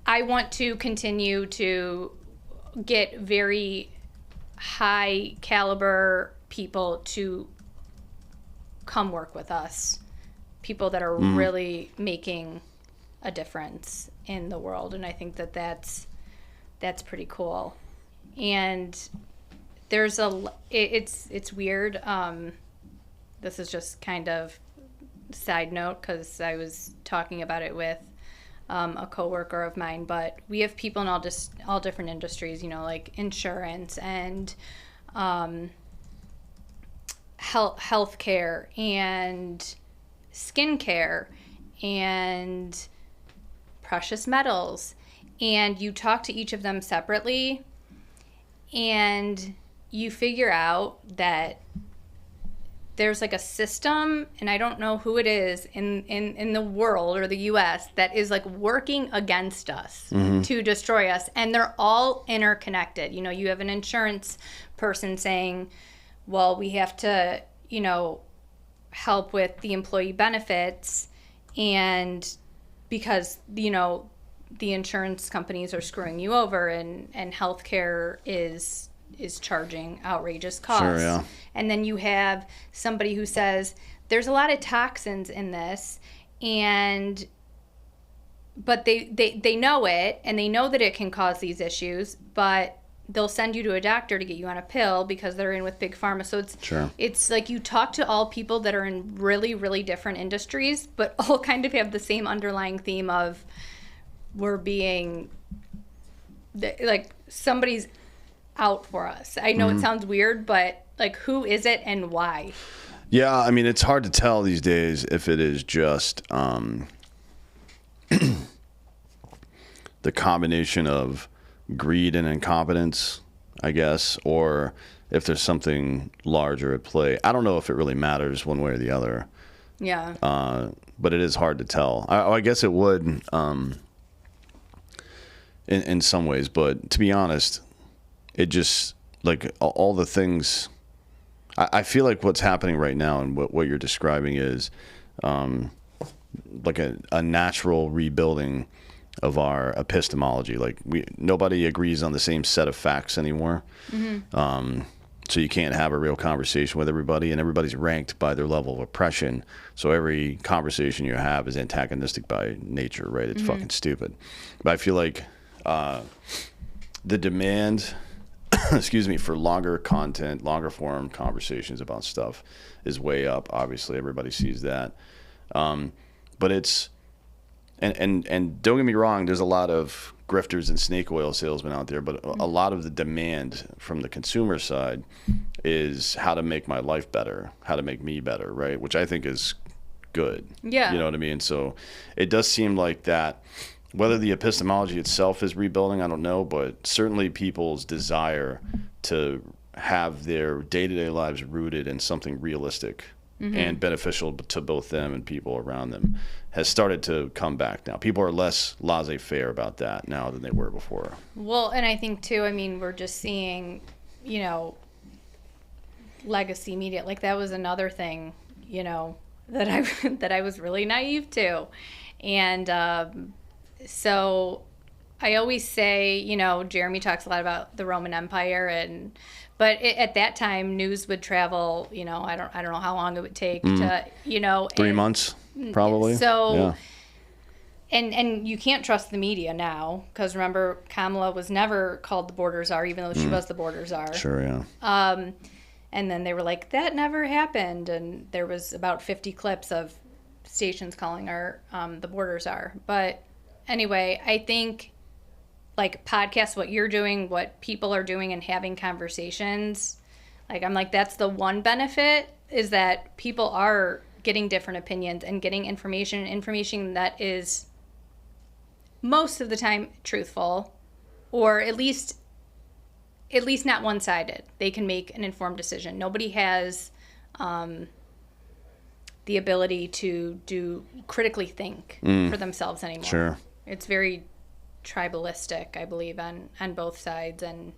I want to continue to get very high caliber people to come work with us. People that are really making a difference in the world. And I think that that's pretty cool. And there's it's weird. This is just kind of side note because I was talking about it with a coworker of mine, but we have people in all different industries, like insurance and healthcare and skincare and precious metals. And you talk to each of them separately, and you figure out that there's like a system, and I don't know who it is in the world or the US that is like working against us to destroy us. And they're all interconnected. You have an insurance person saying, well, we have to, help with the employee benefits, and because, the insurance companies are screwing you over, and healthcare is charging outrageous costs. Sure, yeah. And then you have somebody who says there's a lot of toxins in this, but they know it, and they know that it can cause these issues, but they'll send you to a doctor to get you on a pill because they're in with big pharma. So it's like you talk to all people that are in really, really different industries, but all kind of have the same underlying theme of we're being like somebody's out for us. I know it sounds weird, but like, who is it and why? Yeah, I mean, it's hard to tell these days if it is just the combination of greed and incompetence, I guess, or if there's something larger at play. I don't know if it really matters one way or the other. Yeah. But it is hard to tell. I guess it would in some ways, but to be honest, it just, like, all the things, I feel like what's happening right now and what you're describing is like a natural rebuilding our epistemology. Like nobody agrees on the same set of facts anymore. So you can't have a real conversation with everybody, and everybody's ranked by their level of oppression. So every conversation you have is antagonistic by nature, right? It's fucking stupid. But I feel like the demand, excuse me, for longer content, longer form conversations about stuff is way up. Obviously, everybody sees that. But it's, and don't get me wrong, there's a lot of grifters and snake oil salesmen out there, but a lot of the demand from the consumer side is how to make my life better, how to make me better, right? Which I think is good. Yeah. You know what I mean? So it does seem like that, whether the epistemology itself is rebuilding, I don't know, but certainly people's desire to have their day-to-day lives rooted in something realistic and beneficial to both them and people around them has started to come back now. People are less laissez-faire about that now than they were before. Well, and I think too, I mean, we're just seeing, you know, legacy media. Like that was another thing, you know, that I was really naive to. And so I always say, you know, Jeremy talks a lot about the Roman Empire, but at that time, news would travel, you know, I don't know how long it would take to, you know. 3 months, probably. So, yeah. And you can't trust the media now, because remember, Kamala was never called the border czar, even though she was the border czar. Sure, yeah. And then they were like, that never happened. And there was about 50 clips of stations calling her the border czar. But anyway, I think like podcasts, what you're doing, what people are doing and having conversations, like I'm like, that's the one benefit, is that people are getting different opinions and getting information that is most of the time truthful, or at least not one-sided. They can make an informed decision. Nobody has the ability to critically think for themselves anymore. Sure. It's very tribalistic, I believe, on both sides. And,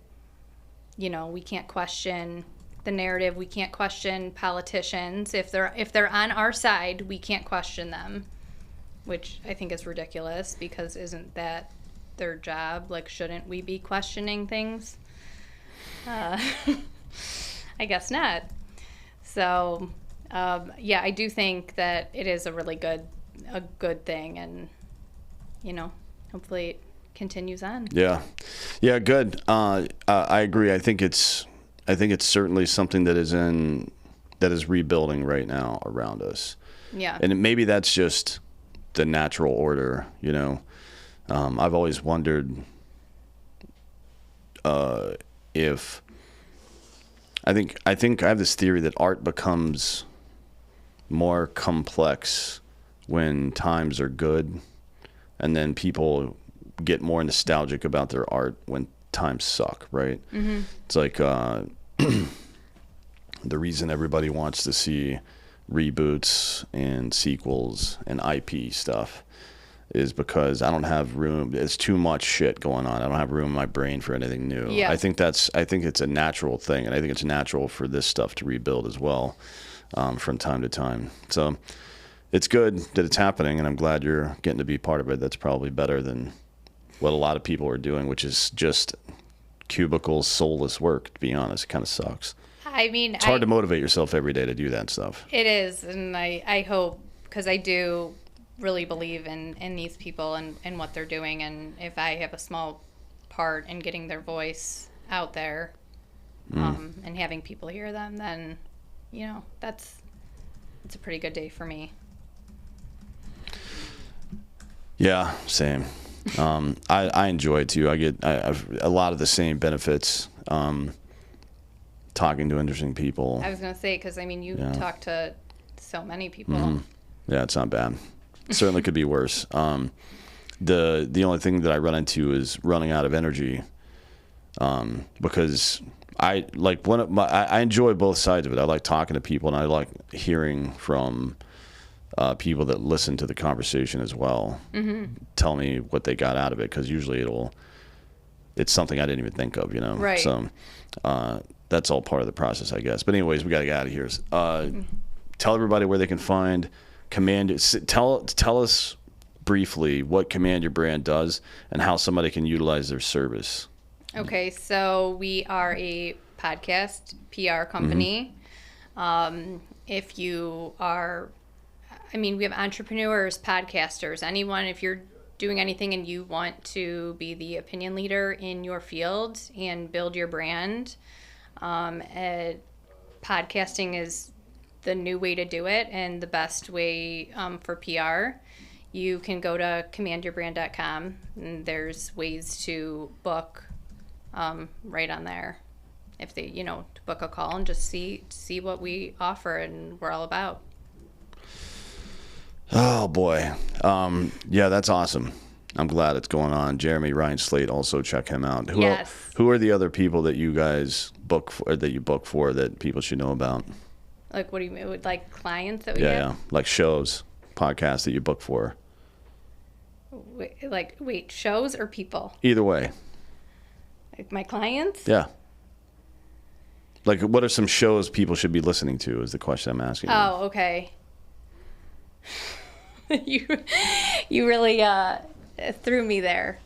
you know, we can't question the narrative. We can't question politicians. If they're on our side, we can't question them, which I think is ridiculous, because isn't that their job? Like, shouldn't we be questioning things? I guess not. So, yeah, I do think that it is a really good thing, and, you know, hopefully it continues on. Yeah, good. I agree. I think it's certainly something that is rebuilding right now around us. Yeah. And maybe that's just the natural order, you know. I've always wondered if I think I have this theory that art becomes more complex when times are good, and then people get more nostalgic about their art when times suck, right? Mm-hmm. It's like the reason everybody wants to see reboots and sequels and IP stuff is because I don't have room. There's too much shit going on. I don't have room in my brain for anything new. Yeah. I think it's a natural thing, and I think it's natural for this stuff to rebuild as well, from time to time. So it's good that it's happening, and I'm glad you're getting to be part of it. That's probably better than what a lot of people are doing, which is just cubicle, soulless work, to be honest. It kind of sucks. I mean, it's hard to motivate yourself every day to do that stuff. It is, and I hope, because I do really believe in these people and what they're doing, and if I have a small part in getting their voice out there, and having people hear them, then, you know, it's a pretty good day for me. Yeah, same. I enjoy it too. I've a lot of the same benefits, talking to interesting people. I was going to say, because, I mean, you talk to so many people. Mm-hmm. Yeah, it's not bad. It certainly could be worse. The only thing that I run into is running out of energy, because I enjoy both sides of it. I like talking to people, and I like hearing from people that listen to the conversation as well. Mm-hmm. Tell me what they got out of it, because usually it's something I didn't even think of, you know. Right. So that's all part of the process, I guess. But anyways, we got to get out of here. Tell everybody where they can find Tell us briefly what Command Your Brand does and how somebody can utilize their service. Okay, so we are a podcast PR company. If you are, we have entrepreneurs, podcasters, anyone, if you're doing anything and you want to be the opinion leader in your field and build your brand, podcasting is the new way to do it and the best way for PR. You can go to commandyourbrand.com and there's ways to book right on there. If they, to book a call and just see what we offer and we're all about. Oh boy. Yeah, that's awesome. I'm glad it's going on. Jeremy Ryan Slate, also check him out. Who are the other people that you guys book for, that people should know about? Like, what do you mean? Like clients that we have? Yeah, like shows, podcasts that you book for. Wait, shows or people? Either way. Like my clients? Yeah. Like, what are some shows people should be listening to is the question I'm asking. Oh, okay. You really threw me there.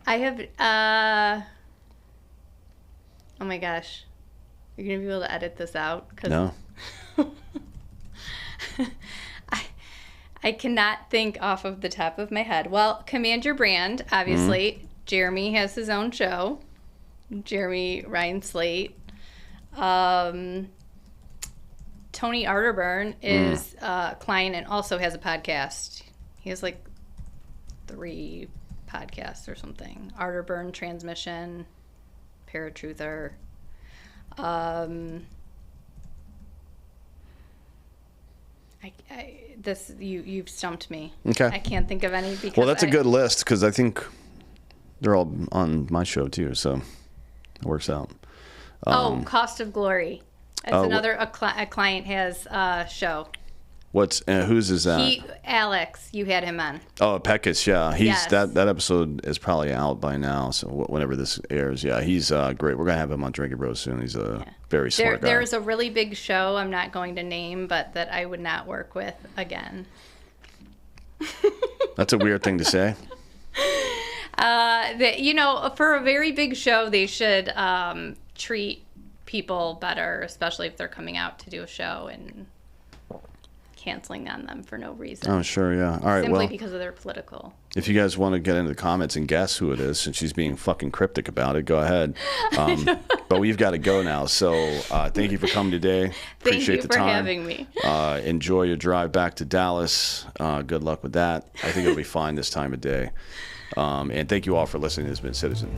I have, oh my gosh. You're going to be able to edit this out? No. I cannot think off of the top of my head. Well, Command Your Brand, obviously. Mm-hmm. Jeremy has his own show. Jeremy Ryan Slate. Tony Arterburn is a client and also has a podcast. He has like 3 podcasts or something. Arterburn Transmission, Paratruther. You've stumped me. Okay. I can't think of any because. Well, that's a good list because I think they're all on my show too, so it works out. Cost of Glory. That's another a client has a show. Whose is that? Alex, you had him on. Oh, Peckus, yeah. Yes. That episode is probably out by now, so whenever this airs, yeah, he's great. We're gonna have him on Drinking Bros soon. He's a very smart guy. There's a really big show I'm not going to name, but that I would not work with again. That's a weird thing to say. For a very big show, they should treat people better, especially if they're coming out to do a show and canceling on them for no reason. Oh, sure, yeah. All right, Simply because of their political. If you guys want to get into the comments and guess who it is, since she's being fucking cryptic about it, go ahead. But we've got to go now. So thank you for coming today. Appreciate the time. Thank you for me. having Enjoy your drive back to Dallas. Good luck with that. I think it'll be fine this time of day. And thank you all for listening. This has been Citizen.